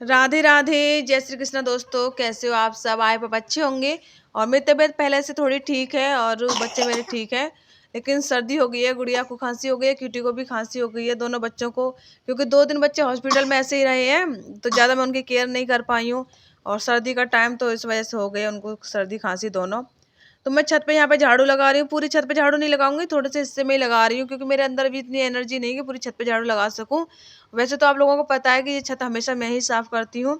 राधे राधे, जय श्री कृष्ण दोस्तों। कैसे हो आप सब? आए आप अच्छे होंगे। और मेरी तबीयत पहले से थोड़ी ठीक है और बच्चे मेरे ठीक है। लेकिन सर्दी हो गई है, गुड़िया को खांसी हो गई है, क्यूटी को भी खांसी हो गई है, दोनों बच्चों को। क्योंकि 2 दिन बच्चे हॉस्पिटल में ऐसे ही रहे हैं तो ज़्यादा मैं उनकी केयर नहीं कर पाई हूँ। और सर्दी का टाइम तो इस वजह से हो गई है उनको सर्दी खांसी दोनों। तो मैं छत पे यहाँ पे झाड़ू लगा रही हूँ। पूरी छत पे झाड़ू नहीं लगाऊंगी, थोड़े से हिस्से में ही लगा रही हूँ क्योंकि मेरे अंदर भी इतनी एनर्जी नहीं है कि पूरी छत पे झाड़ू लगा सकूं। वैसे तो आप लोगों को पता है कि ये छत हमेशा मैं ही साफ करती हूँ।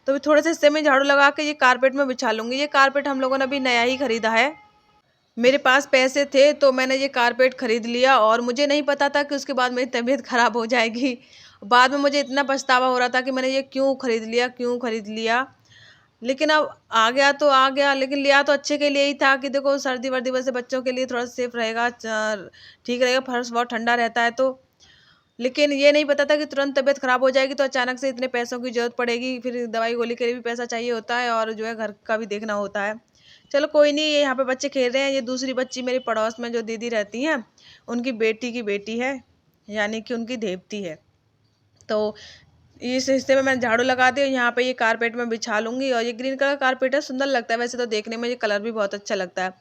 तो भी थोड़े से हिस्से में झाड़ू लगा के ये कारपेट में बिछा लूंगी। ये कारपेट हम लोगों ने अभी नया ही खरीदा है। मेरे पास पैसे थे तो मैंने ये कारपेट खरीद लिया और मुझे नहीं पता था कि उसके बाद मेरी तबीयत खराब हो जाएगी। बाद में मुझे इतना पछतावा हो रहा था कि मैंने ये क्यों खरीद लिया। लेकिन अब आ गया तो आ गया, लेकिन लिया तो अच्छे के लिए ही था कि देखो सर्दी वर्दी वैसे बच्चों के लिए थोड़ा सेफ रहेगा, ठीक रहेगा, फर्श बहुत ठंडा रहता है तो। लेकिन ये नहीं पता था कि तुरंत तबीयत खराब हो जाएगी तो अचानक से इतने पैसों की जरूरत पड़ेगी, फिर दवाई गोली के लिए भी पैसा चाहिए होता है और जो है घर का भी देखना होता है। चलो कोई नहीं, ये यहाँ पे बच्चे खेल रहे हैं। ये दूसरी बच्ची मेरी पड़ोस में जो दीदी रहती हैं, उनकी बेटी की बेटी है, यानी कि उनकी देवती है। तो इस हिस्से में मैं झाड़ू लगा दी और यहाँ पे ये कारपेट में बिछा लूंगी। और ये ग्रीन कलर कारपेट है, सुंदर लगता है वैसे तो देखने में, ये कलर भी बहुत अच्छा लगता है।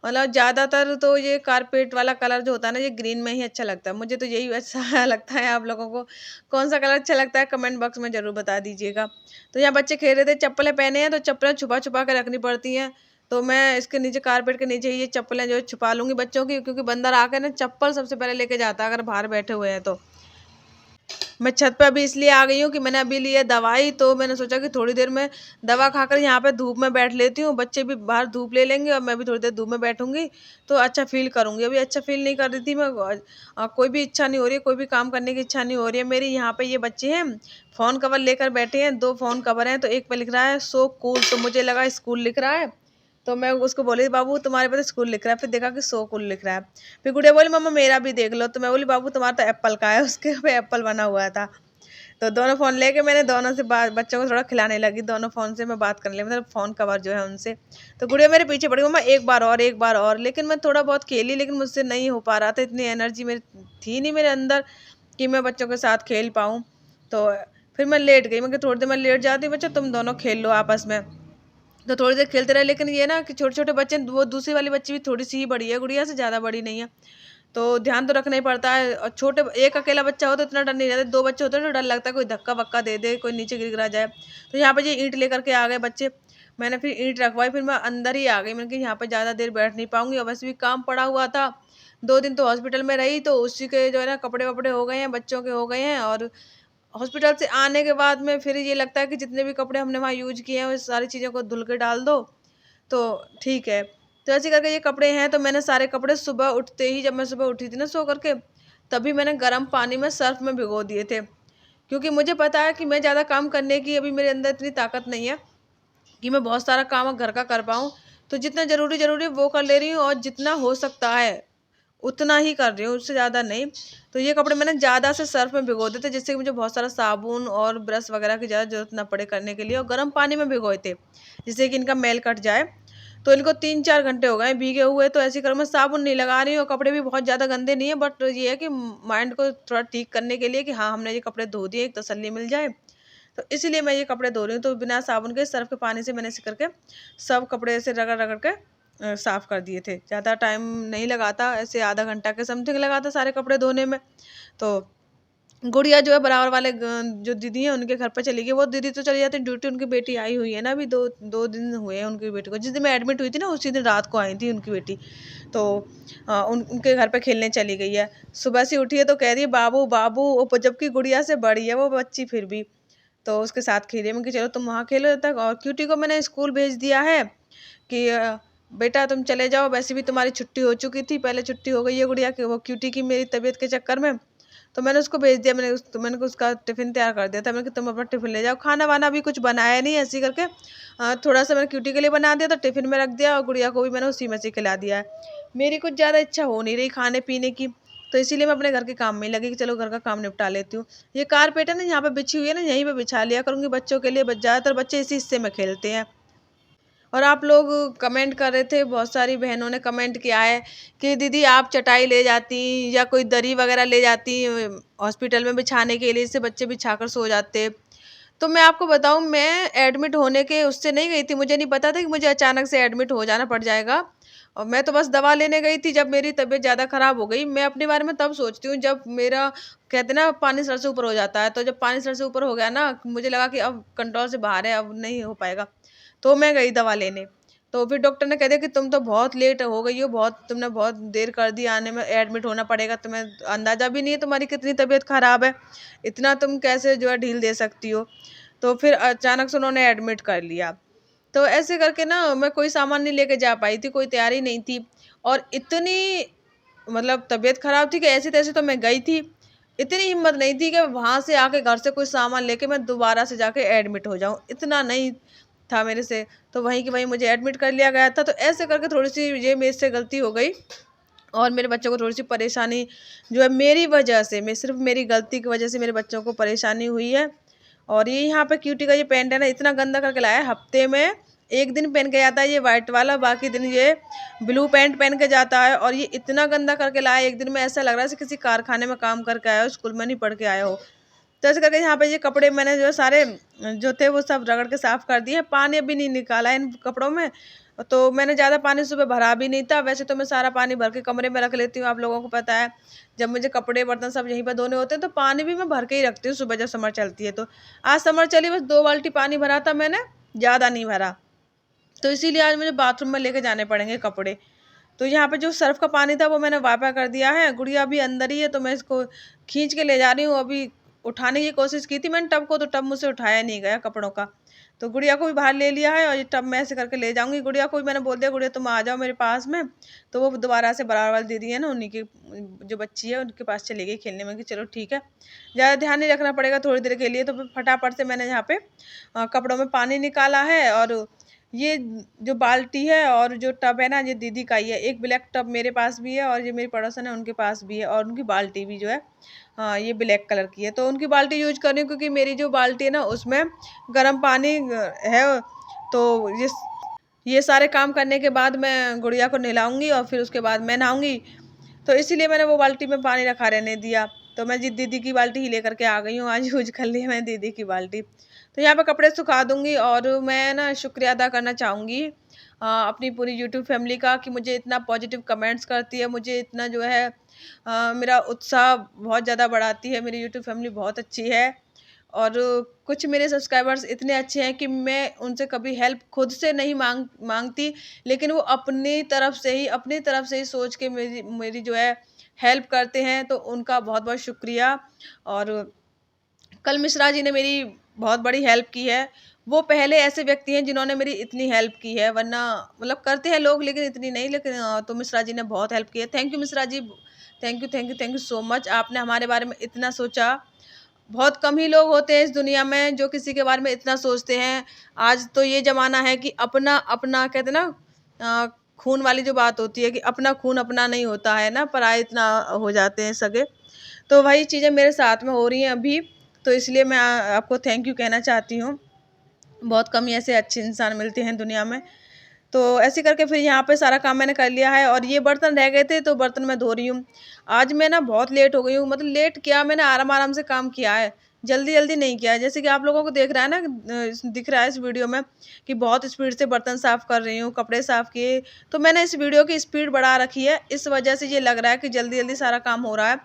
मतलब ज़्यादातर तो ये कारपेट वाला कलर जो होता है ना, ये ग्रीन में ही अच्छा लगता है। मुझे तो यही अच्छा लगता है। आप लोगों को कौन सा कलर अच्छा लगता है कमेंट बॉक्स में ज़रूर बता दीजिएगा। तो यहाँ बच्चे खेल रहे थे, चप्पलें पहने हैं तो चप्पलें छुपा छुपा के रखनी पड़ती हैं। तो मैं इसके नीचे कारपेट के नीचे ही ये चप्पलें जो है छुपा लूंगी बच्चों की, क्योंकि बंदर आकर ना चप्पल सबसे पहले लेके जाता है अगर बाहर बैठे हुए हैं तो। मैं छत पे अभी इसलिए आ गई हूँ कि मैंने अभी ली है दवाई, तो मैंने सोचा कि थोड़ी देर में दवा खाकर यहाँ पे धूप में बैठ लेती हूँ। बच्चे भी बाहर धूप ले लेंगे और मैं भी थोड़ी देर धूप में बैठूंगी तो अच्छा फील करूंगी। अभी अच्छा फील नहीं कर रही थी मैं। कोई भी इच्छा नहीं हो रही है, कोई भी काम करने की इच्छा नहीं हो रही है मेरी। यहाँ पे ये बच्चे हैं, फोन कवर लेकर बैठे हैं। 2 फोन कवर हैं, तो एक पे लिख रहा है सो कूल, तो मुझे लगा स्कूल लिख रहा है। तो मैं उसको बोली बाबू तुम्हारे पे तो स्कूल लिख रहा है, फिर देखा कि सो कूल लिख रहा है। फिर गुड़िया बोली मम्मा मेरा भी देख लो, तो मैं बोली बाबू तुम्हारा तो एप्पल का है, उसके पे एप्पल बना हुआ था। तो दोनों फ़ोन लेके मैंने दोनों से बात, बच्चों को थोड़ा खिलाने लगी। दोनों फ़ोन से मैं बात करने लगी, मतलब फ़ोन कवर जो है उनसे। तो गुड़िया मेरे पीछे पड़ गई, मम्मा एक बार और एक बार और। लेकिन मैं थोड़ा बहुत खेली, लेकिन मुझसे नहीं हो पा रहा था। इतनी एनर्जी मेरी थी नहीं मेरे अंदर कि मैं बच्चों के साथ खेल पाऊँ। तो फिर मैं लेट गई। मैं कि थोड़ी देर मैं लेट जाती हूँ, बच्चा तुम दोनों खेल लो आपस में। तो थोड़ी देर खेलते रहे। लेकिन ये ना कि छोटे छोटे बच्चे, वो दूसरी वाली बच्ची भी थोड़ी सी ही बड़ी है, गुड़िया से ज़्यादा बड़ी नहीं है। तो ध्यान तो रखना ही पड़ता है। और छोटे एक अकेला बच्चा हो तो इतना डर नहीं रहता, 2 बच्चे होते हैं तो डर लगता है कोई धक्का वक्का दे दे, कोई नीचे गिर गिरा जाए। तो यहाँ पे ये ईंट लेकर के आ गए बच्चे। मैंने फिर ईंट रखवाई, फिर मैं अंदर ही आ गई। मैंने कहा यहाँ पे ज़्यादा देर बैठ नहीं पाऊंगी और वैसे भी काम पड़ा हुआ था। 2 दिन तो हॉस्पिटल में रही, तो उसी के जो है ना कपड़े वपड़े हो गए हैं, बच्चों के हो गए हैं। और हॉस्पिटल से आने के बाद में फिर ये लगता है कि जितने भी कपड़े हमने वहाँ यूज किए हैं वो सारी चीज़ों को धुल के डाल दो तो ठीक है। तो ऐसे करके ये कपड़े हैं, तो मैंने सारे कपड़े सुबह उठते ही, जब मैं सुबह उठी थी ना सो करके, तभी मैंने गर्म पानी में सर्फ में भिगो दिए थे। क्योंकि मुझे पता है कि मैं ज़्यादा काम करने की अभी मेरे अंदर इतनी ताकत नहीं है कि मैं बहुत सारा काम घर का कर पाऊँ। तो जितना ज़रूरी वो कर ले रही हूँ और जितना हो सकता है उतना ही कर रही हूँ, उससे ज़्यादा नहीं। तो ये कपड़े मैंने ज़्यादा से सर्फ में भिगो दिए थे, जिससे कि मुझे बहुत सारा साबुन और ब्रश वगैरह की ज़्यादा ज़रूरत ना पड़े करने के लिए, और गर्म पानी में भिगोए थे जिससे कि इनका मैल कट जाए। तो इनको 3-4 घंटे हो गए भीगे हुए। तो ऐसे करो, मैं साबुन नहीं लगा रही हूँ, कपड़े भी बहुत ज़्यादा गंदे नहीं है, बट ये है कि माइंड को थोड़ा ठीक करने के लिए कि हाँ हमने ये कपड़े धो दिए, एक तसल्ली मिल जाए। तो इसीलिए मैं ये कपड़े धो रही हूँ। तो बिना साबुन के सर्फ के पानी से मैंने ऐसे करके सब कपड़े ऐसे रगड़ रगड़ के साफ कर दिए थे। ज़्यादा टाइम नहीं लगाता, ऐसे आधा घंटा के समथिंग लगाता सारे कपड़े धोने में। तो गुड़िया जो है बराबर वाले जो दीदी है उनके घर पे चली गई। वो दीदी तो चली जाती है ड्यूटी, उनकी बेटी आई हुई है ना अभी, 2 दिन हुए हैं उनकी बेटी को। जिस दिन मैं एडमिट हुई थी ना उसी दिन रात को आई थी उनकी बेटी। तो उनके घर पे खेलने चली गई है। सुबह से उठी है तो कह रही है बाबू बाबू, जबकि गुड़िया से बड़ी है वो बच्ची फिर भी। तो उसके साथ खेली। मैं कि चलो तुम वहाँ खेलो तब तक। और क्यूटी को मैंने स्कूल भेज दिया है कि बेटा तुम चले जाओ, वैसे भी तुम्हारी छुट्टी हो चुकी थी, पहले छुट्टी हो गई है गुड़िया की, वो क्यूटी की मेरी तबीयत के चक्कर में। तो मैंने उसको भेज दिया। मैंने उसका टिफ़िन तैयार कर दिया था। मैंने कि तुम अपना टिफ़िन ले जाओ। खाना वाना अभी कुछ बनाया नहीं, ऐसे ही करके थोड़ा सा मैंने क्यूटी के लिए बना दिया तो टिफ़िन में रख दिया, और गुड़िया को भी मैंने उसी में से खिला दिया है। मेरी कुछ ज़्यादा इच्छा हो नहीं रही खाने पीने की, तो इसीलिए मैं अपने घर के काम में ही लगी कि चलो घर का काम निपटा लेती हूँ। ये कारपेट है ना यहाँ पे बिछी हुई है ना, यहीं पे बिछा लिया करूँगी बच्चों के लिए। ज़्यादातर बच्चे इसी हिस्से में खेलते हैं। और आप लोग कमेंट कर रहे थे, बहुत सारी बहनों ने कमेंट किया है कि दीदी आप चटाई ले जाती या कोई दरी वगैरह ले जाती हॉस्पिटल में बिछाने के लिए, इससे बच्चे बिछा कर सो जाते। तो मैं आपको बताऊँ, मैं एडमिट होने के उससे नहीं गई थी, मुझे नहीं पता था कि मुझे अचानक से एडमिट हो जाना पड़ जाएगा। और मैं तो बस दवा लेने गई थी जब मेरी तबीयत ज़्यादा ख़राब हो गई। मैं अपने बारे में तब सोचती हूँ जब मेरा, कहते हैं ना, पानी सर से ऊपर हो जाता है, तो जब पानी सर से ऊपर हो गया ना, मुझे लगा कि अब कंट्रोल से बाहर है, अब नहीं हो पाएगा। तो मैं गई दवा लेने, तो फिर डॉक्टर ने कह दिया कि तुम तो बहुत लेट हो गई हो, तुमने बहुत देर कर दी आने में, एडमिट होना पड़ेगा तुम्हें, अंदाज़ा भी नहीं है तुम्हारी कितनी तबीयत ख़राब है, इतना तुम कैसे जो है ढील दे सकती हो। तो फिर अचानक से उन्होंने एडमिट कर लिया। तो ऐसे करके ना मैं कोई सामान नहीं लेके जा पाई थी, कोई तैयारी नहीं थी, और इतनी, मतलब तबीयत खराब थी कि ऐसे-तैसे तो मैं गई थी। इतनी हिम्मत नहीं थी कि वहाँ से आके घर से कोई सामान लेके मैं दोबारा से जाके एडमिट हो जाऊँ, इतना नहीं था मेरे से। तो वहीं की वहीं मुझे एडमिट कर लिया गया था। तो ऐसे करके थोड़ी-सी ये मेरे से गलती हो गई, और मेरे बच्चों को थोड़ी-सी परेशानी जो है मेरी वजह से, मैं सिर्फ़ मेरी गलती की वजह से मेरे बच्चों को परेशानी हुई है। और ये यहाँ पे क्यूटी का ये पैंट है ना, इतना गंदा करके लाया है, हफ्ते में 1 दिन पहन के जाता है ये व्हाइट वाला, बाकी दिन ये ब्लू पैंट पहन के जाता है, और ये इतना गंदा करके लाया है, 1 दिन में ऐसा लग रहा है जैसे किसी कारखाने में काम करके आया हो, स्कूल में नहीं पढ़ के आया हो। तो ऐसे करके यहाँ पे ये कपड़े मैंने जो सारे जो थे वो सब रगड़ के साफ़ कर दिए, पानी अभी नहीं निकाला है इन कपड़ों में। तो मैंने ज़्यादा पानी सुबह भरा भी नहीं था, वैसे तो मैं सारा पानी भर के कमरे में रख लेती हूँ, आप लोगों को पता है। जब मुझे कपड़े बर्तन सब यहीं पर धोने होते हैं तो पानी भी मैं भर के ही रखती हूँ सुबह जब समर चलती है तो। आज समर चली, बस 2 बाल्टी पानी भरा था मैंने, ज़्यादा नहीं भरा। तो इसीलिए आज मुझे बाथरूम में लेके जाने पड़ेंगे कपड़े। तो यहाँ पे जो सर्फ़ का पानी था वो मैंने वापस कर दिया है, गुड़िया अभी अंदर ही है, तो मैं इसको खींच के ले जा रही हूँ। अभी उठाने की कोशिश की थी मैंने टब को, तो टब मुझसे उठाया नहीं गया कपड़ों का। तो गुड़िया को भी बाहर ले लिया है, और ये टब मैं ऐसे करके ले जाऊँगी। गुड़िया को भी मैंने बोल दिया, गुड़िया तुम आ जाओ मेरे पास में। तो वो दोबारा से बराबर वाली दीदी है ना, उन्हीं की जो बच्ची है उनके पास चली गई खेलने में, कि चलो ठीक है, ज़्यादा ध्यान नहीं रखना पड़ेगा थोड़ी देर के लिए। तो फिर फटाफट से मैंने यहाँ पे कपड़ों में पानी निकाला है, और ये जो बाल्टी है और जो टब है ना, ये दीदी का ही है। एक ब्लैक टब मेरे पास भी है, और ये मेरी पड़ोसन है उनके पास भी है, और उनकी बाल्टी भी जो है, हाँ, ये ब्लैक कलर की है। तो उनकी बाल्टी यूज़ कर रही हूँ, क्योंकि मेरी जो बाल्टी है ना उसमें गर्म पानी है। तो ये सारे काम करने के बाद मैं गुड़िया को नहलाऊँगी, और फिर उसके बाद मैं नहाऊँगी। तो इसीलिए मैंने वो बाल्टी में पानी रखा रहने दिया। तो मैं जी दीदी की बाल्टी ही लेकर के आ गई हूँ, आज यूज़ कर ली है मैंने दीदी की बाल्टी। तो यहाँ पे कपड़े सुखा दूँगी, और मैं ना शुक्रिया अदा करना चाहूँगी अपनी पूरी यूट्यूब फैमिली का, कि मुझे इतना पॉजिटिव कमेंट्स करती है, मुझे इतना जो है मेरा उत्साह बहुत ज़्यादा बढ़ाती है। मेरी यूट्यूब फैमिली बहुत अच्छी है, और कुछ मेरे सब्सक्राइबर्स इतने अच्छे हैं कि मैं उनसे कभी हेल्प खुद से नहीं माँगती, लेकिन वो अपनी तरफ से ही सोच के मेरी मेरी जो है हेल्प करते हैं, तो उनका बहुत-बहुत शुक्रिया। और कल मिश्रा जी ने मेरी बहुत बड़ी हेल्प की है। वो पहले ऐसे व्यक्ति हैं जिन्होंने मेरी इतनी हेल्प की है, वरना मतलब करते हैं लोग लेकिन इतनी नहीं, लेकिन तो मिश्रा जी ने बहुत हेल्प की है। Thank you Mishra ji, thank you, thank you, thank you so much, आपने हमारे बारे में इतना सोचा। बहुत कम ही लोग होते हैं इस दुनिया में जो किसी के बारे में इतना सोचते हैं। आज तो ये ज़माना है कि अपना अपना, कहते हैं ना, खून वाली जो बात होती है कि अपना खून अपना नहीं होता है ना, पराये इतना हो जाते हैं सगे। तो वही चीज़ें मेरे साथ में हो रही हैं अभी, तो इसलिए मैं आपको थैंक यू कहना चाहती हूँ। बहुत कम ही ऐसे अच्छे इंसान मिलते हैं दुनिया में। तो ऐसे करके फिर यहाँ पे सारा काम मैंने कर लिया है, और ये बर्तन रह गए थे तो बर्तन मैं धो रही हूँ। आज मैं ना बहुत लेट हो गई हूँ, मतलब लेट क्या, मैंने आराम-आराम से काम किया है, जल्दी-जल्दी नहीं किया है। जैसे कि आप लोगों को देख रहा है ना, दिख रहा है इस वीडियो में कि बहुत स्पीड से बर्तन साफ़ कर रही हूँ, कपड़े साफ़ किए। तो मैंने इस वीडियो की स्पीड बढ़ा रखी है, इस वजह से ये लग रहा है कि जल्दी-जल्दी सारा काम हो रहा है।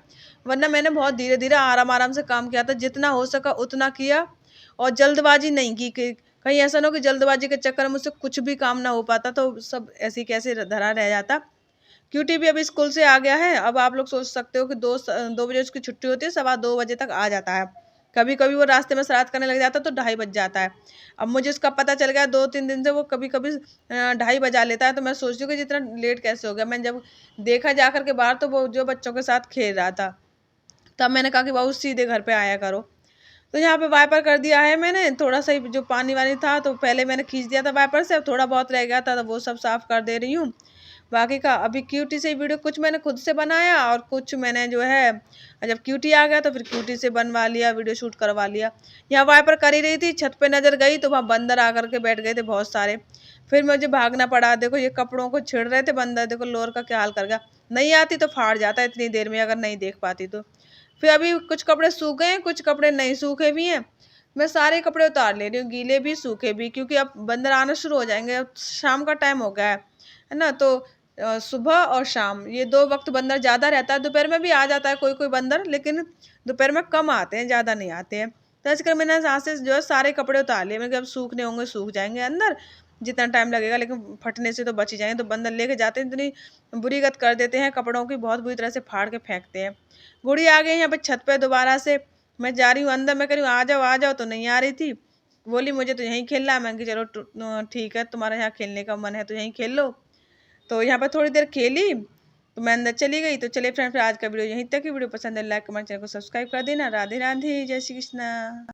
वरना मैंने बहुत धीरे-धीरे, आराम-आराम से काम किया था, जितना हो सका उतना किया, और जल्दबाज़ी नहीं की कि कहीं ऐसा ना हो कि जल्दबाजी के चक्कर में मुझसे कुछ भी काम ना हो पाता, तो सब ऐसे ही कैसे धरा रह जाता। क्यूटी भी अभी स्कूल से आ गया है। अब आप लोग सोच सकते हो कि 2 बजे उसकी छुट्टी होती है, सवा 2 बजे तक आ जाता है। कभी-कभी वो रास्ते में शरारत करने लग जाता है तो 2:30 बज जाता है। अब मुझे उसका पता चल गया 2-3 दिन से, वो कभी-कभी 2:30 बजा लेता है, तो मैं सोचती हूँ कि इतना लेट कैसे हो गया। मैंने जब देखा जा कर के बाहर, तो वो जो बच्चों के साथ खेल रहा था। तब मैंने कहा कि बाबू सीधे घर पे आया करो। तो यहाँ पे वाइपर कर दिया है मैंने, थोड़ा-सा ही जो पानी-वानी था तो पहले मैंने खींच दिया था वाइपर से, अब थोड़ा बहुत रह गया था तो वो सब साफ़ कर दे रही हूँ। बाकी का अभी क्यूटी से वीडियो कुछ मैंने खुद से बनाया, और कुछ मैंने जो है, जब क्यूटी आ गया तो फिर क्यूटी से बनवा लिया, वीडियो शूट करवा लिया। यहाँ वाइपर कर ही रही थी, छत पे नज़र गई तो वहाँ बंदर आकर के बैठ गए थे बहुत सारे। फिर मुझे भागना पड़ा, देखो ये कपड़ों को छेड़ रहे थे बंदर, देखो लोअर का क्या हाल कर गया। नहीं आती तो फाड़ जाता इतनी देर में, अगर नहीं देख पाती तो। फिर अभी कुछ कपड़े सूख गए हैं, कुछ कपड़े नहीं सूखे भी हैं। मैं सारे कपड़े उतार ले रही हूँ, गीले भी सूखे भी, क्योंकि अब बंदर आना शुरू हो जाएंगे। अब शाम का टाइम हो गया है ना, तो सुबह और शाम ये 2 वक्त बंदर ज़्यादा रहता है। दोपहर में भी आ जाता है कोई कोई बंदर, लेकिन दोपहर में कम आते हैं, ज़्यादा नहीं आते हैं। तो आजकल मैंने यहाँ से जो है सारे कपड़े उतार लिए। मैं कि अब सूखने होंगे, सूख जाएंगे अंदर, जितना टाइम लगेगा, लेकिन फटने से तो बच ही जाएंगे। तो बंदर लेके जाते हैं, इतनी बुरी गत कर देते हैं कपड़ों की, बहुत बुरी तरह से फाड़ के फेंकते हैं। गुड़ी आ गई यहाँ पे छत पे दोबारा से। मैं जा रही हूँ अंदर, मैं कह रही हूँ आ जाओ, तो नहीं आ रही थी। बोली मुझे तो यहीं खेलना है। मैं कि चलो ठीक है, तुम्हारा यहाँ खेलने का मन है तो यहीं खेल लो। तो यहाँ पर थोड़ी देर खेली, तो मैं अंदर चली गई। तो चलिए फ्रेंड, फिर आज का वीडियो यहीं तक ही। वीडियो पसंद है लाइक कमेंट, चैनल को सब्सक्राइब कर देना। राधे राधे, जय श्री कृष्णा।